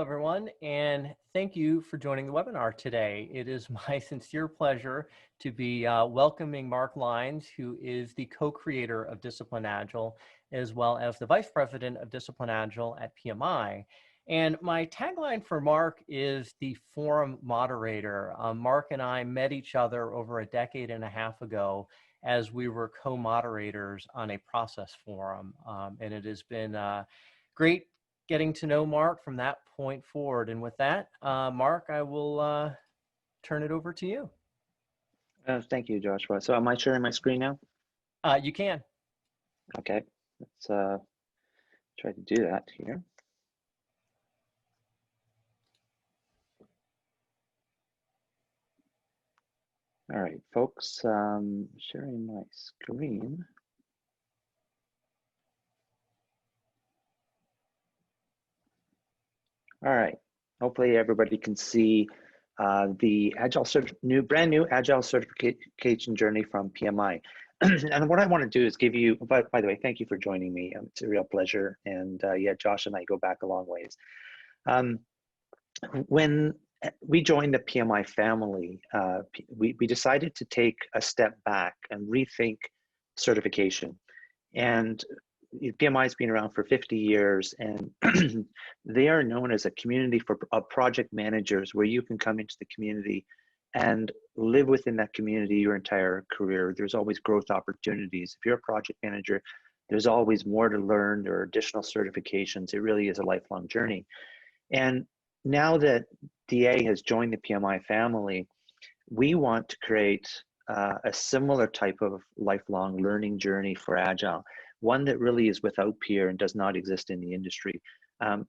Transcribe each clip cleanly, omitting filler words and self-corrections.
everyone, and thank you for joining the webinar today. It is my sincere pleasure to be welcoming Mark Lines, who is the co-creator of Disciplined Agile, as well as the Vice President of Disciplined Agile at PMI. And my tagline for Mark is the forum moderator. Mark and I met each other over a decade and a half ago as we were co-moderators on a process forum. And it has been great getting to know Mark from that point forward. And with that, Mark, I will turn it over to you. Thank you, Joshua. So am I sharing my screen now? You can. Okay, let's try to do that here. All right, folks, sharing my screen. All right, hopefully everybody can see the brand new Agile certification journey from PMI. And what I want to do is give you, by the way, thank you for joining me. It's a real pleasure. And yeah, Josh and I go back a long ways. When we joined the PMI family, we decided to take a step back and rethink certification. And PMI has been around for 50 years, and they are known as a community of project managers where you can come into the community and live within that community your entire career. There's always growth opportunities. If you're a project manager, there's always more to learn. There are additional certifications. It really is a lifelong journey. And now that DA has joined the PMI family, we want to create a similar type of lifelong learning journey for Agile, one that really is without peer and does not exist in the industry.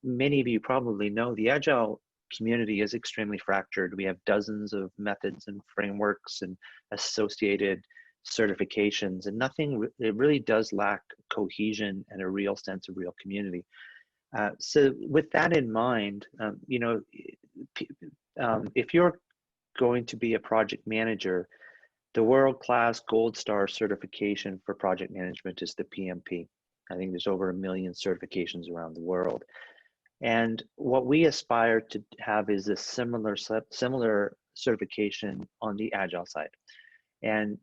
Many of you probably know the Agile community is extremely fractured. We have dozens of methods and frameworks and associated certifications, and it really does lack cohesion and a real sense of real community. So with that in mind, if you're going to be a project manager, the world-class gold star certification for project management is the PMP. I think there's over 1 million certifications around the world. And what we aspire to have is a similar certification on the Agile side. And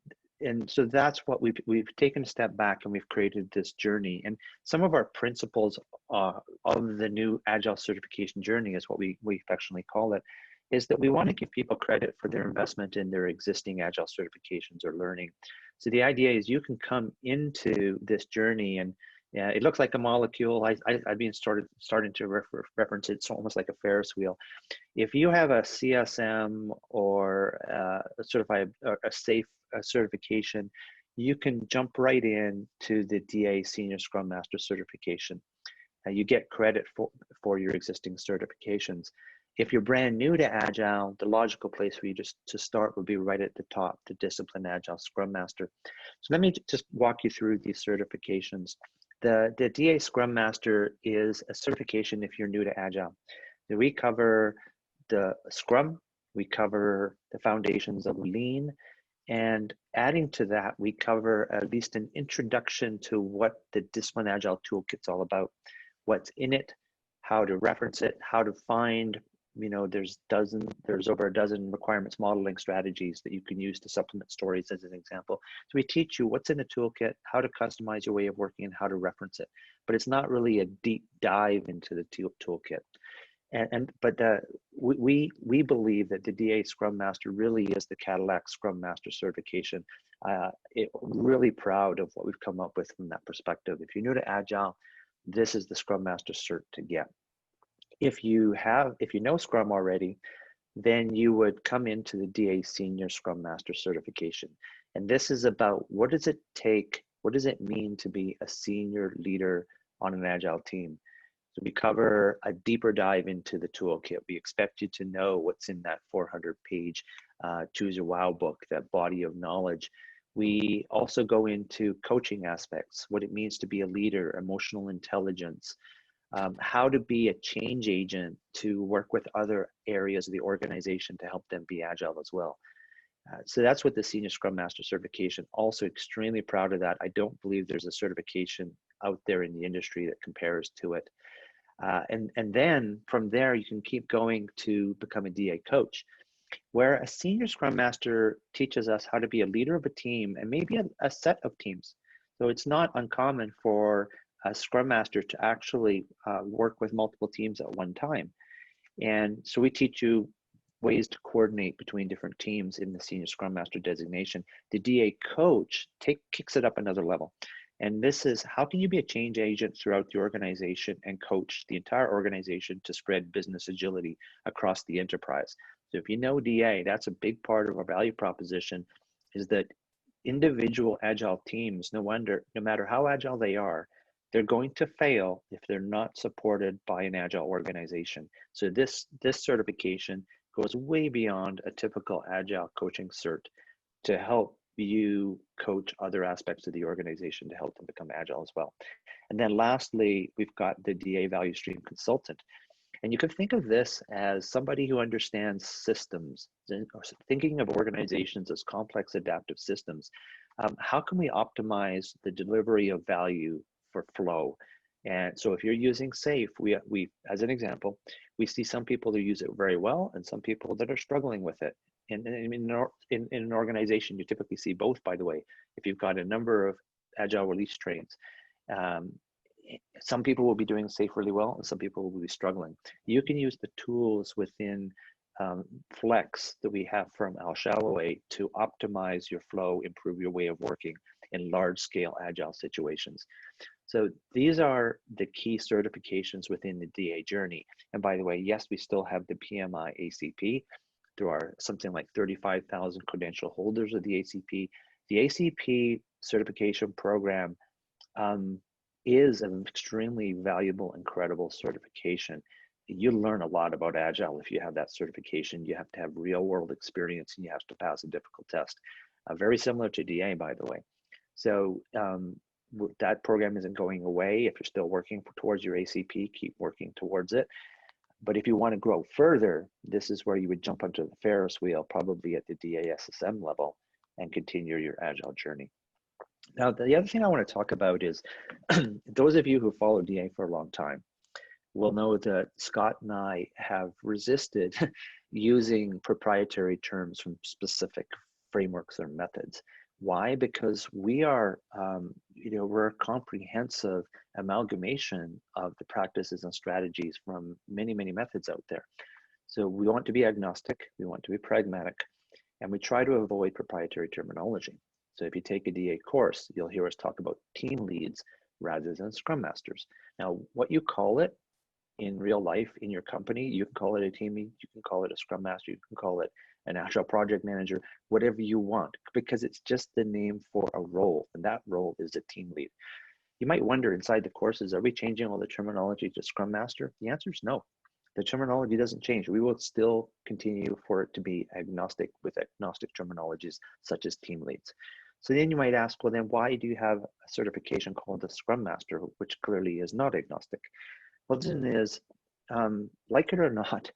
so that's what we've taken a step back, and we've created this journey. And some of our principles of the new Agile certification journey is what we affectionately call it, is that we want to give people credit for their investment in their existing Agile certifications or learning. So the idea is you can come into this journey, and it looks like a molecule. I've been starting to reference it. It's almost like a Ferris wheel. If you have a CSM or a SAFE certification, you can jump right in to the DA Senior Scrum Master certification. You get credit for your existing certifications. If you're brand new to Agile, the logical place for you to start would be right at the top, the Disciplined Agile Scrum Master. So let me just walk you through these certifications. The DA Scrum Master is a certification if you're new to Agile. We cover the Scrum, we cover the foundations of Lean, and adding to that, we cover at least an introduction to what the Disciplined Agile Toolkit's all about, what's in it, how to reference it, how to find, there's over a dozen requirements modeling strategies that you can use to supplement stories as an example. So we teach you what's in the toolkit, how to customize your way of working, and how to reference it. But it's not really a deep dive into the toolkit. But we believe that the DA Scrum Master really is the Cadillac Scrum Master certification. Really proud of what we've come up with from that perspective. If you're new to Agile, this is the Scrum Master cert to get. If you know Scrum already, then you would come into the DA Senior Scrum Master certification. And this is about what does it mean to be a senior leader on an Agile team. So we cover a deeper dive into the toolkit. We expect you to know what's in that 400-page Choose Your Wow book, that body of knowledge. We also go into coaching aspects, what it means to be a leader, emotional intelligence, how to be a change agent to work with other areas of the organization to help them be Agile as well. So that's what the Senior Scrum Master certification, also extremely proud of that. I don't believe there's a certification out there in the industry that compares to it. And then from there, you can keep going to become a DA coach, where a senior Scrum Master teaches us how to be a leader of a team and maybe a set of teams. So it's not uncommon for a Scrum Master to actually work with multiple teams at one time. And so we teach you ways to coordinate between different teams in the Senior Scrum Master designation. The DA coach kicks it up another level. And this is, how can you be a change agent throughout the organization and coach the entire organization to spread business agility across the enterprise? So if you know DA, that's a big part of our value proposition, is that individual agile teams, no matter how agile they are, they're going to fail if they're not supported by an agile organization. So this certification goes way beyond a typical agile coaching cert to help you coach other aspects of the organization to help them become agile as well. And then lastly, we've got the DA value stream consultant. And you can think of this as somebody who understands systems, thinking of organizations as complex adaptive systems. How can we optimize the delivery of value for flow? And so if you're using SAFe, we as an example, we see some people who use it very well and some people that are struggling with it. In an organization, you typically see both, by the way. If you've got a number of agile release trains, some people will be doing SAFe really well and some people will be struggling. You can use the tools within Flex that we have from Al Shalloway to optimize your flow, improve your way of working in large scale agile situations. So these are the key certifications within the DA journey. And by the way, yes, we still have the PMI ACP. There are something like 35,000 credential holders of the ACP. The ACP certification program is an extremely valuable and credible certification. You learn a lot about Agile if you have that certification. You have to have real world experience and you have to pass a difficult test. Very similar to DA, by the way. So that program isn't going away. If you're still working towards your ACP, keep working towards it. But if you want to grow further, this is where you would jump onto the Ferris wheel, probably at the DASSM level, and continue your Agile journey. Now, the other thing I want to talk about is those of you who follow DA for a long time will know that Scott and I have resisted using proprietary terms from specific frameworks or methods. Why? Because we are, we're a comprehensive amalgamation of the practices and strategies from many, many methods out there. So we want to be agnostic, we want to be pragmatic, and we try to avoid proprietary terminology. So if you take a DA course, you'll hear us talk about team leads rather than Scrum Masters. Now, what you call it in real life, in your company, you can call it a team lead, you can call it a Scrum Master, you can call it an Agile project manager, whatever you want, because it's just the name for a role, and that role is a team lead. You might wonder inside the courses, are we changing all the terminology to Scrum Master? The answer is no. The terminology doesn't change. We will still continue for it to be agnostic with agnostic terminologies such as team leads. So then you might ask, well, then why do you have a certification called the Scrum Master, which clearly is not agnostic? Well, the reason is, like it or not,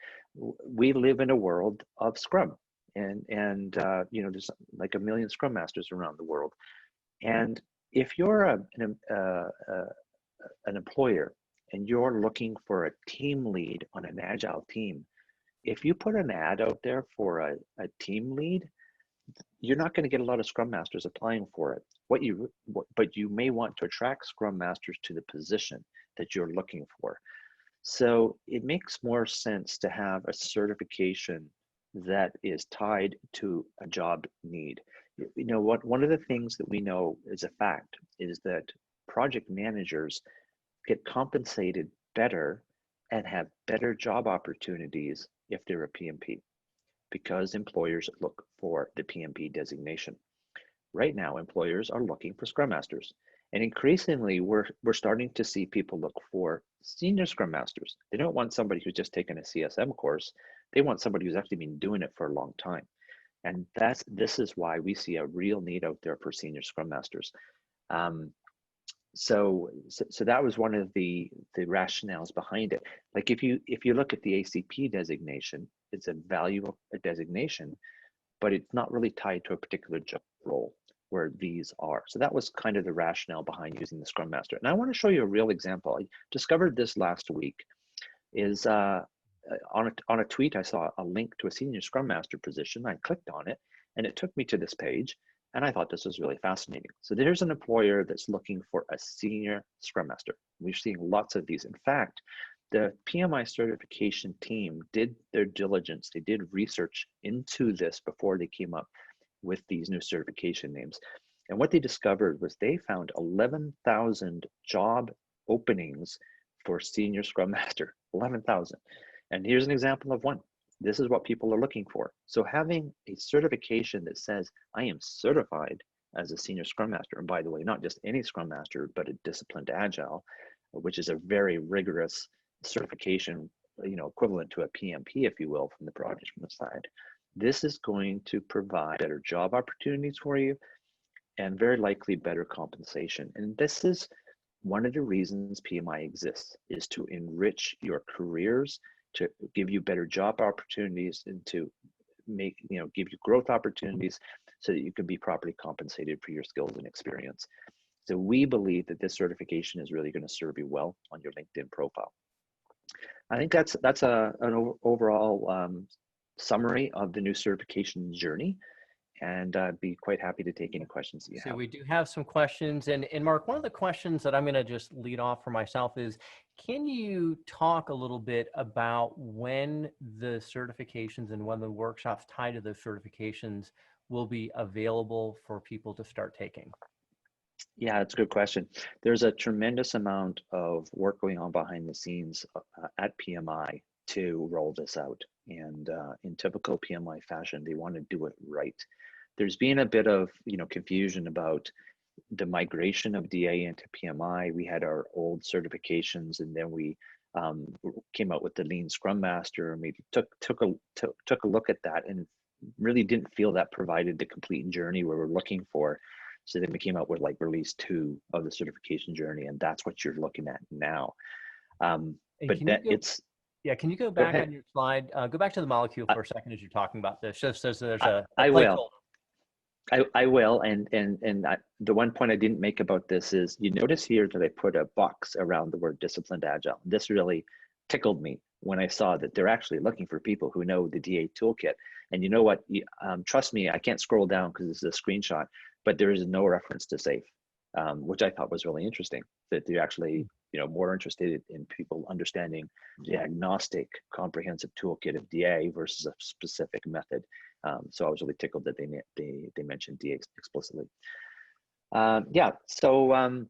we live in a world of Scrum, and there's like 1 million Scrum Masters around the world. And if you're an employer and you're looking for a team lead on an Agile team, if you put an ad out there for a team lead, you're not going to get a lot of Scrum Masters applying for it. But you may want to attract Scrum Masters to the position that you're looking for. So it makes more sense to have a certification that is tied to a job need. You know what? One of the things that we know is a fact is that project managers get compensated better and have better job opportunities if they're a PMP, because employers look for the PMP designation. Right now, employers are looking for Scrum Masters. And increasingly, we're starting to see people look for senior Scrum Masters. They don't want somebody who's just taken a CSM course. They want somebody who's actually been doing it for a long time. And this is why we see a real need out there for senior Scrum Masters. So that was one of the rationales behind it. Like if you look at the ACP designation, it's a valuable designation, but it's not really tied to a particular job role, where these are. So that was kind of the rationale behind using the Scrum Master. And I want to show you a real example. I discovered this last week. is on a tweet, I saw a link to a senior Scrum Master position. I clicked on it, and it took me to this page, and I thought this was really fascinating. So there's an employer that's looking for a senior Scrum Master. We're seeing lots of these. In fact, the PMI certification team did their diligence. They did research into this before they came up with these new certification names. And what they discovered was they found 11,000 job openings for senior Scrum Master, 11,000. And here's an example of one. This is what people are looking for. So having a certification that says, I am certified as a senior Scrum Master, and by the way, not just any Scrum Master, but a Disciplined Agile, which is a very rigorous certification, equivalent to a PMP, if you will, from the project side. This is going to provide better job opportunities for you and very likely better compensation. And this is one of the reasons PMI exists, is to enrich your careers, to give you better job opportunities, and to make, give you growth opportunities so that you can be properly compensated for your skills and experience. So we believe that this certification is really going to serve you well on your LinkedIn profile. I think that's an overall summary of the new certification journey, and I'd be quite happy to take any questions that you have. So we do have some questions, and Mark, one of the questions that I'm going to just lead off for myself is, can you talk a little bit about when the certifications and when the workshops tied to those certifications will be available for people to start taking? Yeah, that's a good question. There's a tremendous amount of work going on behind the scenes at PMI to roll this out. And in typical PMI fashion, they want to do it right. There's been a bit of confusion about the migration of DA into PMI. We had our old certifications, and then we came out with the Lean Scrum Master, and we took a look at that, and really didn't feel that provided the complete journey we were looking for. So then we came out with like release 2 of the certification journey, and that's what you're looking at now. But can you go back on your slide? Go back to the molecule for a second as you're talking about this, just so there's a placeholder. I will, and the one point I didn't make about this is, you notice here that I put a box around the word Disciplined Agile. This really tickled me when I saw that they're actually looking for people who know the DA toolkit. And you know what? Trust me, I can't scroll down because this is a screenshot, but there is no reference to SAFe, which I thought was really interesting. That they're actually more interested in people understanding the agnostic, comprehensive toolkit of DA versus a specific method. So I was really tickled that they mentioned DA explicitly. So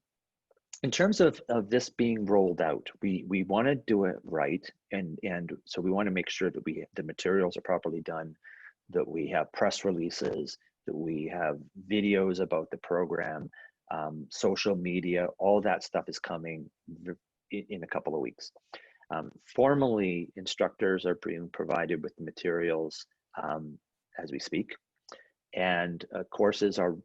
in terms of this being rolled out, we want to do it right, and so we want to make sure that the materials are properly done, that we have press releases, that we have videos about the program, social media, all that stuff is coming in a couple of weeks. Formally, instructors are being provided with the materials as we speak, and courses are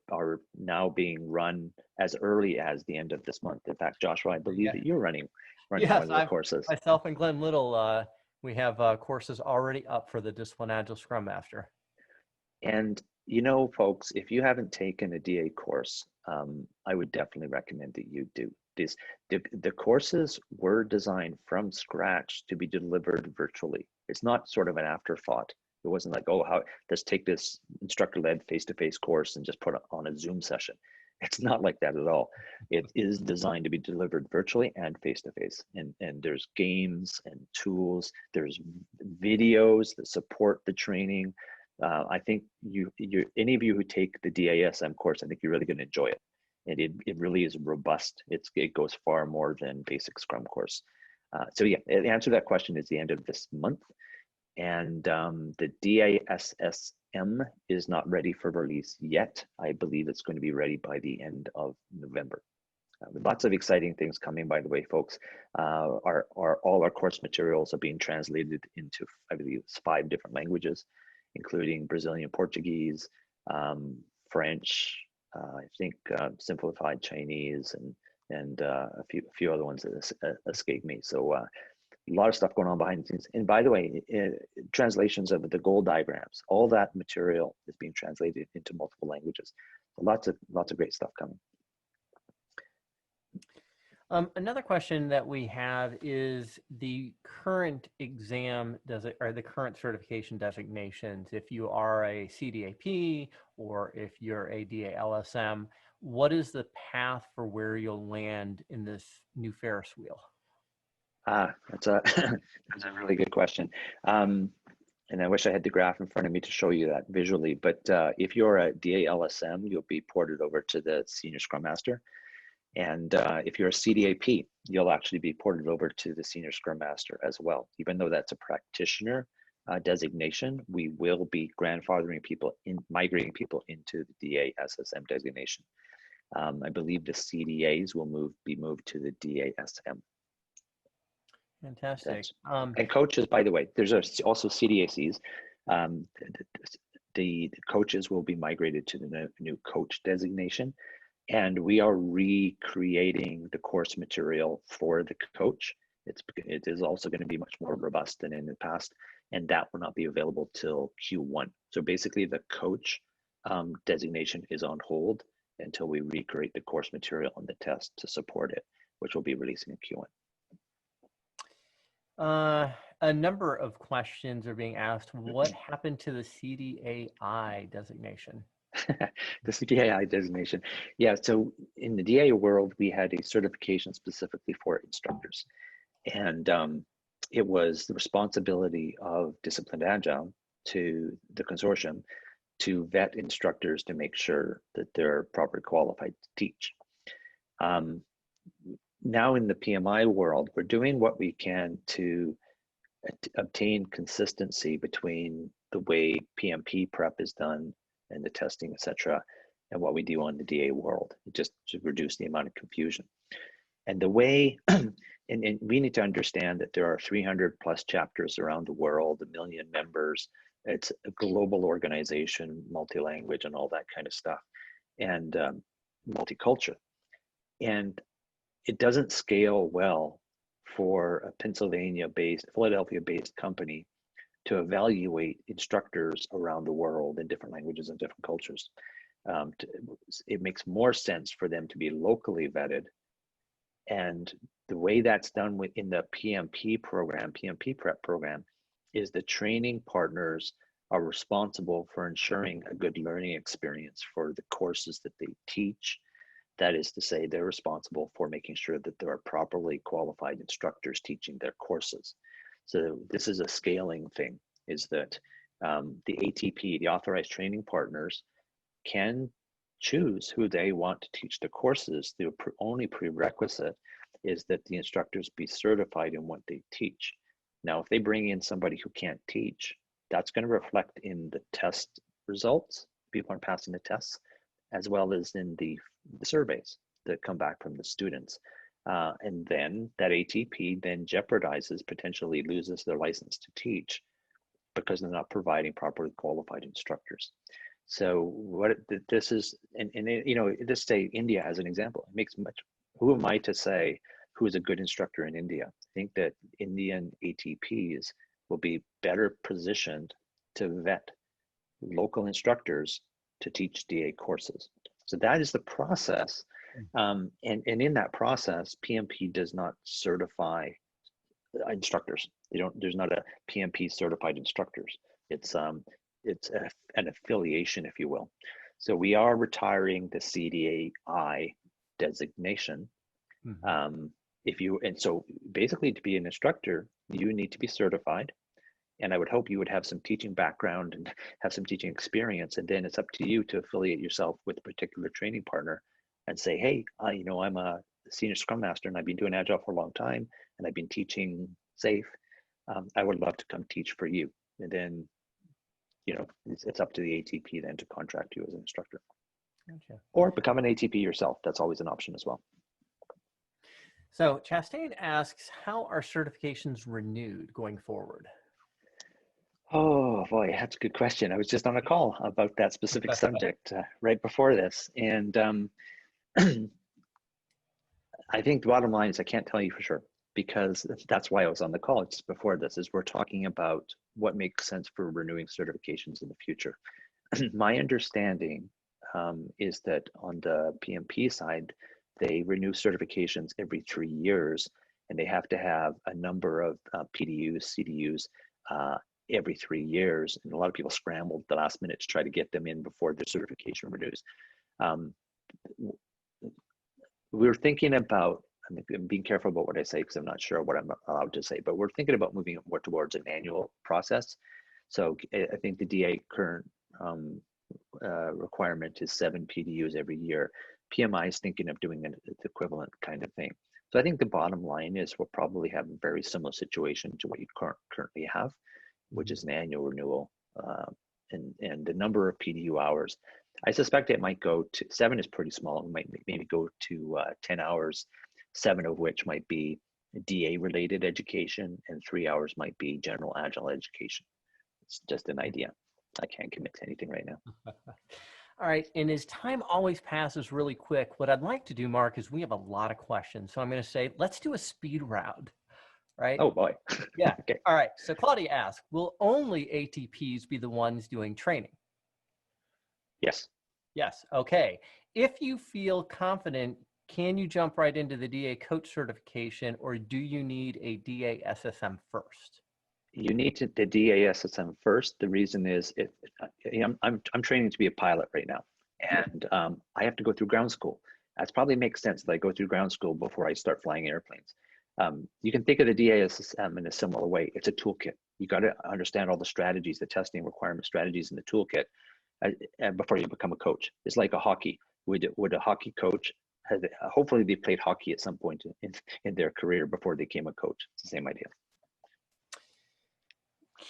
now being run as early as the end of this month. In fact, Joshua, I believe that you're running one of the courses. Myself and Glenn Little, we have courses already up for the Disciplined Agile Scrum Master. And folks, if you haven't taken a DA course, I would definitely recommend that you do. The courses were designed from scratch to be delivered virtually. It's not sort of an afterthought. It wasn't like, let's take this instructor-led face-to-face course and just put it on a Zoom session. It's not like that at all. It is designed to be delivered virtually and face-to-face. And there's games and tools. There's videos that support the training. I think any of you who take the DASM course, I think you're really going to enjoy it. And it really is robust. It goes far more than basic Scrum course. So yeah, the answer to that question is the end of this month. And the DASSM is not ready for release yet. I believe it's going to be ready by the end of November. Lots of exciting things coming, by the way, folks. All our course materials are being translated into, I believe, 5 different languages, including Brazilian Portuguese, French, I think simplified Chinese, and a few other ones that escape me. So a lot of stuff going on behind the scenes. And by the way, translations of the goal diagrams, all that material is being translated into multiple languages. So lots of great stuff coming. Another question that we have is the current exam or the current certification designations. If you are a CDAP or if you're a DALSM, what is the path for where you'll land in this new Ferris wheel? That's a that's a really good question. And I wish I had the graph in front of me to show you that visually. But if you're a DALSM, you'll be ported over to the Senior Scrum Master. And if you're a CDAP, you'll actually be ported over to the Senior Scrum Master as well. Even though that's a practitioner designation, we will be grandfathering people migrating people into the DASSM designation. I believe the CDAs will be moved to the DASM. Fantastic. And coaches, by the way, there's also CDACs. The coaches will be migrated to the new coach designation. And we are recreating the course material for the coach. It is also going to be much more robust than in the past, and that will not be available till Q1. So basically, the coach designation is on hold until we recreate the course material and the test to support it, which will be releasing in Q1. A number of questions are being asked. What happened to the CDAI designation? The CDAI designation. Yeah, so in the DA world, we had a certification specifically for instructors. And it was the responsibility of Disciplined Agile to the consortium to vet instructors to make sure that they're properly qualified to teach. Now in the PMI world, we're doing what we can to obtain consistency between the way PMP prep is done and the testing, etc., and what we do on the DA world, just to reduce the amount of confusion. And the way, and we need to understand that there are 300 plus chapters around the world, 1 million members. It's a global organization, multi-language and all that kind of stuff, and multicultural. And it doesn't scale well for a Philadelphia-based company to evaluate instructors around the world in different languages and different cultures. It makes more sense for them to be locally vetted. And the way that's done within the PMP prep program, is the training partners are responsible for ensuring a good learning experience for the courses that they teach. That is to say, they're responsible for making sure that there are properly qualified instructors teaching their courses. So this is a scaling thing, is that the ATP, the authorized training partners, can choose who they want to teach the courses. The only prerequisite is that the instructors be certified in what they teach. Now, if they bring in somebody who can't teach, that's going to reflect in the test results. People aren't passing the tests, as well as in the surveys that come back from the students. And then that ATP then potentially loses their license to teach because they're not providing properly qualified instructors. So what this is, and you know, let's say India as an example. It makes who am I to say who is a good instructor in India? I think that Indian ATPs will be better positioned to vet local instructors to teach DA courses. So that is the process. And in that process, PMP does not certify instructors. There's not a PMP certified instructors. It's an affiliation, if you will. So we are retiring the CDAI designation. So basically, to be an instructor, you need to be certified. And I would hope you would have some teaching background and have some teaching experience. And then it's up to you to affiliate yourself with a particular training partner and say, hey, you know, I'm a senior Scrum Master and I've been doing Agile for a long time and I've been teaching SAFe. I would love to come teach for you. And then, you know, it's up to the ATP then to contract you as an instructor. Gotcha. Or become an ATP yourself. That's always an option as well. So Chastain asks, how are certifications renewed going forward? Oh boy, that's a good question. I was just on a call about that specific subject right before this. And I think the bottom line is I can't tell you for sure, because that's why I was on the call just before this, is we're talking about what makes sense for renewing certifications in the future. My understanding is that on the PMP side, they renew certifications every 3 years, and they have to have a number of PDUs, CDUs every 3 years. And a lot of people scrambled at the last minute to try to get them in before their certification renews. We're thinking about, I'm being careful about what I say because I'm not sure what I'm allowed to say, but we're thinking about moving more towards an annual process. So I think the DA current requirement is 7 PDUs every year. PMI is thinking of doing an equivalent kind of thing. So I think the bottom line is we'll probably have a very similar situation to what you currently have, which is an annual renewal, and the number of PDU hours. I suspect it might go to 7 is pretty small. It might maybe go to 10 hours, 7 of which might be DA related education, and 3 hours might be general Agile education. It's just an idea. I can't commit to anything right now. All right, and as time always passes really quick, what I'd like to do, Mark, is we have a lot of questions. So I'm going to say, let's do a speed round, right? Oh boy. Yeah. Okay. All right. So Claudia asks, will only ATPs be the ones doing training? Yes. Yes. Okay. If you feel confident, can you jump right into the DA coach certification, or do you need a DA SSM first? You need the DASSM first. The reason is I'm training to be a pilot right now, and I have to go through ground school. That probably makes sense that I go through ground school before I start flying airplanes. You can think of the DASSM in a similar way. It's a toolkit. You got to understand all the strategies, the testing requirement strategies in the toolkit before you become a coach. It's like a hockey. Would a hockey coach hopefully they played hockey at some point in their career before they became a coach? It's the same idea.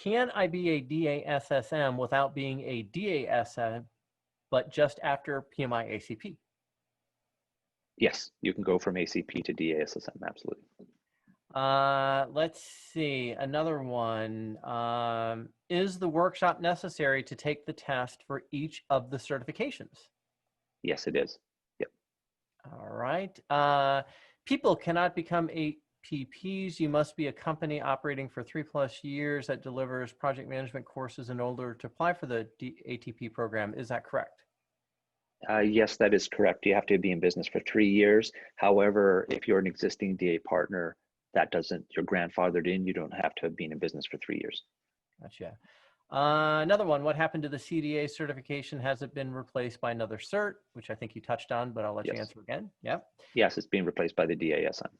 Can I be a DASSM without being a DASM, but just after PMI ACP? Yes, you can go from ACP to DASSM, absolutely. Let's see, another one. Is the workshop necessary to take the test for each of the certifications? Yes, it is. Yep. All right. People cannot become APPs. You must be a company operating for 3+ years that delivers project management courses in order to apply for the ATP program. Is that correct? Yes, that is correct. You have to be in business for 3 years. However, if you're an existing DA partner, that doesn't, you're grandfathered in, you don't have to have been in business for 3 years. Gotcha. Another one, what happened to the CDA certification? Has it been replaced by another cert, which I think you touched on, but I'll let you answer again. Yeah. Yes, it's being replaced by the DASM.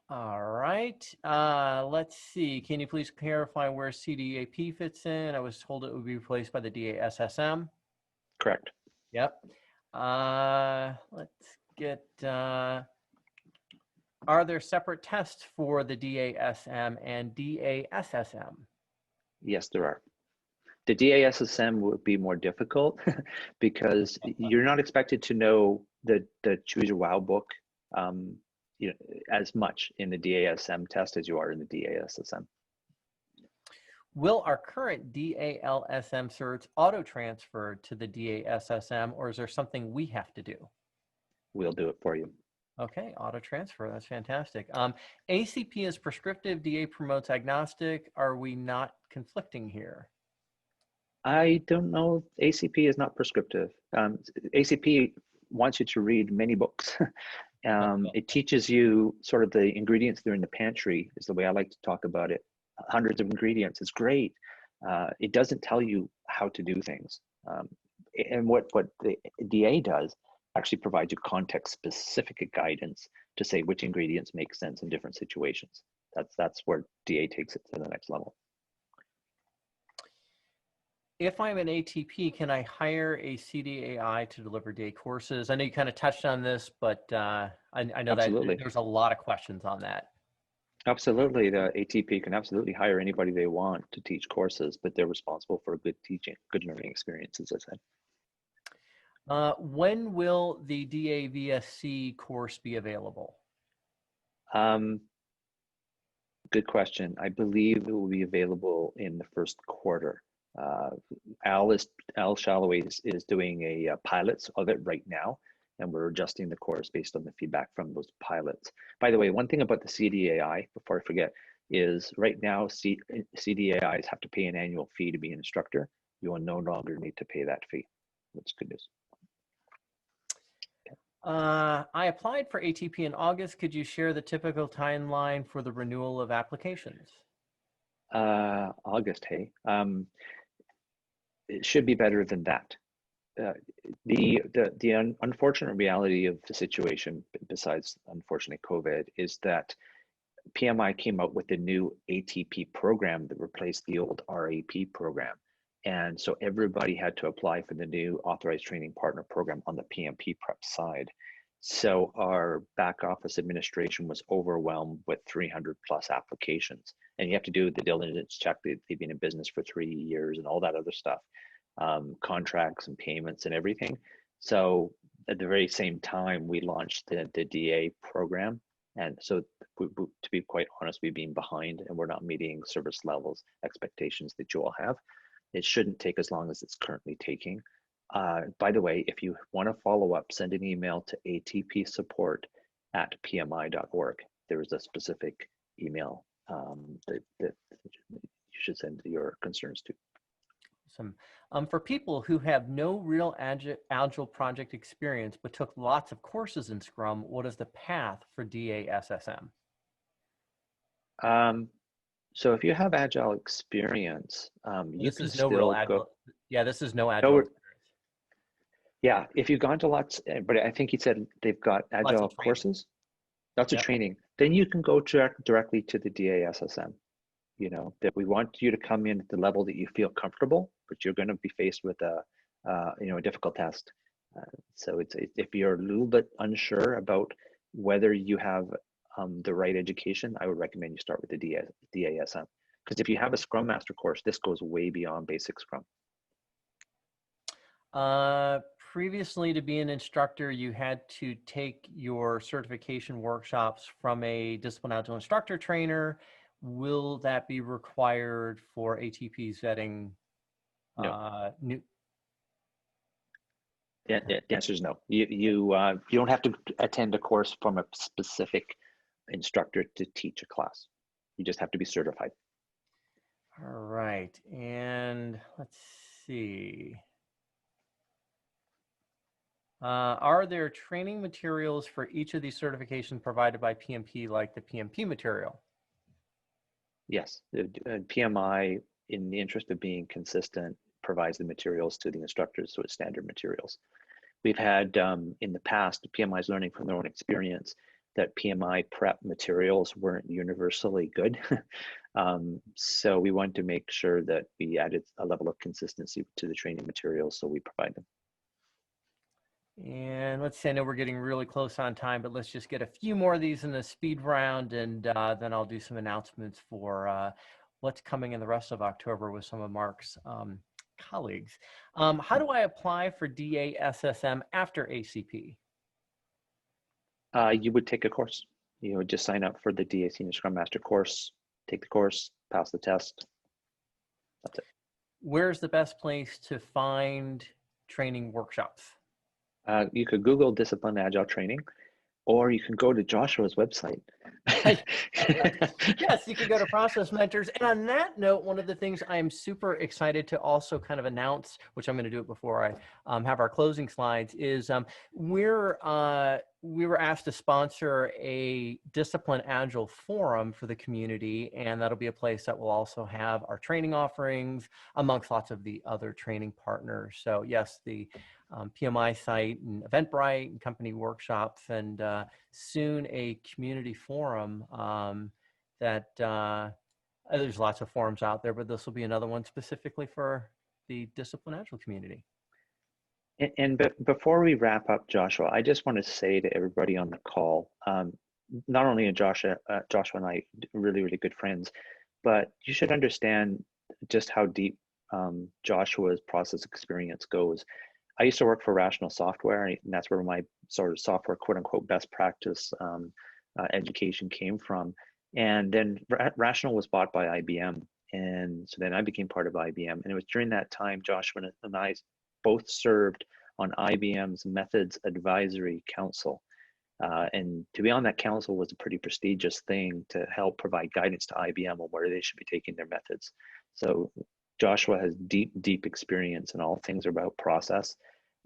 All right. Let's see. Can you please clarify where CDAP fits in? I was told it would be replaced by the DASSM. Correct. Yep. Let's get, are there separate tests for the DASM and DASSM? Yes, there are. The DASSM would be more difficult because you're not expected to know the Choose Your Wow book as much in the DASM test as you are in the DASSM. Will our current DALSM certs auto-transfer to the DASSM, or is there something we have to do? We'll do it for you. Okay, auto-transfer, that's fantastic. ACP is prescriptive, DA promotes agnostic. Are we not conflicting here? I don't know. ACP is not prescriptive. ACP wants you to read many books. It teaches you sort of the ingredients that are in the pantry, is the way I like to talk about it. Hundreds of ingredients, it's great. It doesn't tell you how to do things. And what the DA does actually provides you context-specific guidance to say which ingredients make sense in different situations. That's where DA takes it to the next level. If I'm an ATP, can I hire a CDAI to deliver DA courses? I know you kind of touched on this, but I know Absolutely. that there's a lot of questions on that. Absolutely, the ATP can absolutely hire anybody they want to teach courses, but they're responsible for good teaching, good learning experiences, as I said. When will the DAVSC course be available? Good question. I believe it will be available in the first quarter. Al Shalloway is doing a pilots of it right now, and we're adjusting the course based on the feedback from those pilots. By the way, one thing about the CDAI, before I forget, is right now CDAIs have to pay an annual fee to be an instructor. You will no longer need to pay that fee. That's good news. I applied for ATP in August. Could you share the typical timeline for the renewal of applications? August, hey. It should be better than that. Uh, the unfortunate reality of the situation, besides unfortunately COVID, is that PMI came out with a new ATP program that replaced the old RAP program. And so everybody had to apply for the new Authorized Training Partner program on the PMP prep side. So our back office administration was overwhelmed with 300 plus applications. And you have to do the diligence check. They've been in business for 3 years and all that other stuff, contracts and payments and everything. So at the very same time, we launched the DA program. And so to be quite honest, we've been behind and we're not meeting service levels expectations that you all have. It shouldn't take as long as it's currently taking. By the way, if you want to follow up, send an email to atpsupport@pmi.org. There is a specific email that you should send your concerns to. Awesome. For people who have no real Agile project experience, but took lots of courses in Scrum, what is the path for DASSM? So if you have Agile experience, you This can is no real still Agile. go. Yeah, this is no Agile experience. Yeah, if you've gone to lots, but I think he said they've got Lots Agile of training. courses, lots of Yep. training, then you can go directly to the DASSM. You know, that we want you to come in at the level that you feel comfortable, but you're going to be faced with a difficult test. So it's if you're a little bit unsure about whether you have the right education, I would recommend you start with the DASM. Because if you have a Scrum Master course, this goes way beyond basic Scrum. Previously, to be an instructor, you had to take your certification workshops from a Disciplined Agile instructor trainer. Will that be required for ATP vetting? No. New? The answer is no. You don't have to attend a course from a specific instructor to teach a class. You just have to be certified. All right, and let's see. Are there training materials for each of these certifications provided by PMP, like the PMP material? Yes, the PMI, in the interest of being consistent, provides the materials to the instructors, so it's standard materials. We've had in the past, PMI's learning from their own experience that PMI prep materials weren't universally good. So we wanted to make sure that we added a level of consistency to the training materials, so we provide them. And let's see, I know we're getting really close on time, but let's just get a few more of these in the speed round, and then I'll do some announcements for what's coming in the rest of October with some of Mark's colleagues. How do I apply for DASSM after ACP? You would take a course. You would just sign up for the DA Senior Scrum Master course, take the course, pass the test. That's it. Where's the best place to find training workshops? You could Google Disciplined Agile Training, or you can go to Joshua's website. Yes, you can go to Process Mentors. And on that note, one of the things I'm super excited to also kind of announce, which I'm going to do it before I have our closing slides, is we were asked to sponsor a Disciplined Agile forum for the community, and that'll be a place that will also have our training offerings amongst lots of the other training partners. So yes, the PMI site and Eventbrite and company workshops, and soon a community forum that there's lots of forums out there, but this will be another one specifically for the Disciplined Agile community. And before we wrap up, Joshua, I just want to say to everybody on the call, not only are Joshua and I really, really good friends, but you should understand just how deep Joshua's process experience goes. I used to work for Rational Software, and that's where my sort of software, quote unquote, best practice education came from. And then Rational was bought by IBM. And so then I became part of IBM. And it was during that time, Joshua and I both served on IBM's Methods Advisory Council. And to be on that council was a pretty prestigious thing to help provide guidance to IBM on where they should be taking their methods. So Joshua has deep, deep experience in all things about process.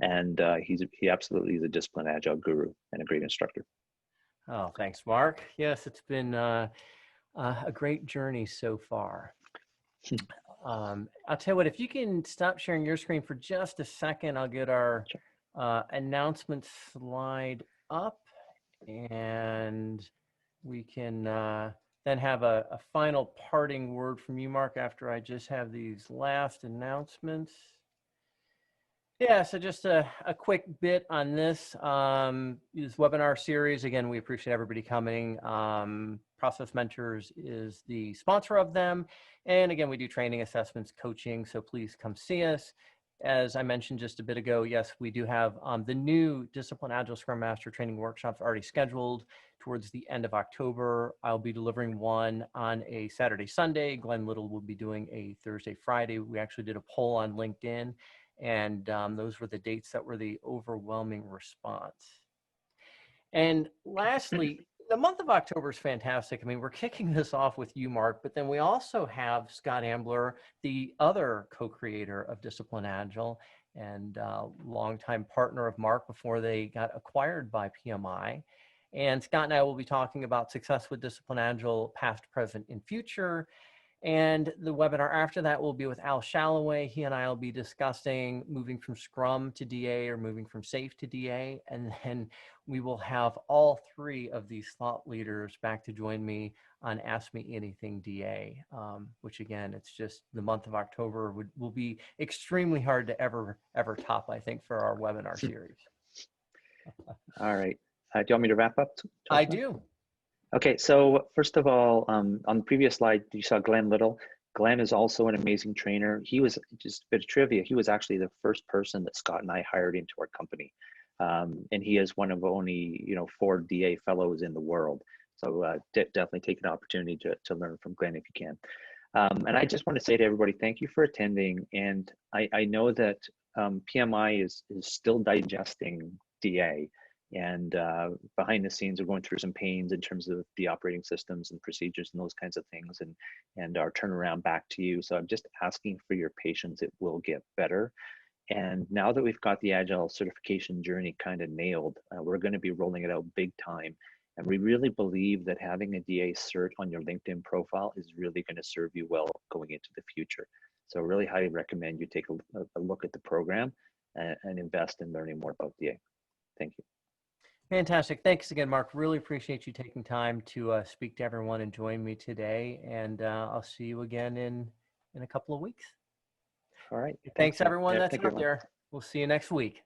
And he absolutely is a disciplined agile guru and a great instructor. Oh, thanks, Mark. Yes, it's been a great journey so far. I'll tell you what, if you can stop sharing your screen for just a second, I'll get our announcement slide up, and we can then have a final parting word from you, Mark, after I just have these last announcements. Yeah, so just a quick bit on this webinar series. Again, we appreciate everybody coming. Process Mentors is the sponsor of them. And again, we do training, assessments, coaching, so please come see us. As I mentioned just a bit ago, yes, we do have the new Disciplined Agile Scrum Master training workshops already scheduled towards the end of October. I'll be delivering one on a Saturday, Sunday. Glenn Little will be doing a Thursday, Friday. We actually did a poll on LinkedIn, and those were the dates that were the overwhelming response. And lastly, the month of October is fantastic. I mean, we're kicking this off with you, Mark, but then we also have Scott Ambler, the other co-creator of Disciplined Agile and longtime partner of Mark before they got acquired by PMI. And Scott and I will be talking about success with Disciplined Agile, past, present, and future. And the webinar after that will be with Al Shalloway. He and I will be discussing moving from Scrum to DA or moving from SAFe to DA. And then we will have all three of these thought leaders back to join me on Ask Me Anything DA, which again, it's just the month of October will be extremely hard to ever top, I think, for our webinar series. All right. Do you want me to wrap up, Joshua? I do. Okay, so first of all, on the previous slide, you saw Glenn Little. Glenn is also an amazing trainer. He was, just a bit of trivia, he was actually the first person that Scott and I hired into our company. And he is one of only 4 DA fellows in the world. So definitely take an opportunity to learn from Glenn if you can. And I just want to say to everybody, thank you for attending. And I know that PMI is still digesting DA. And behind the scenes, we're going through some pains in terms of the operating systems and procedures and those kinds of things, and our turnaround back to you. So I'm just asking for your patience. It will get better. And now that we've got the Agile certification journey kind of nailed, we're going to be rolling it out big time. And we really believe that having a DA cert on your LinkedIn profile is really going to serve you well going into the future. So I really highly recommend you take a look at the program and invest in learning more about DA. Thank you. Fantastic. Thanks again, Mark. Really appreciate you taking time to speak to everyone and join me today. And I'll see you again in a couple of weeks. All right. Thanks everyone that's out there. We'll see you next week.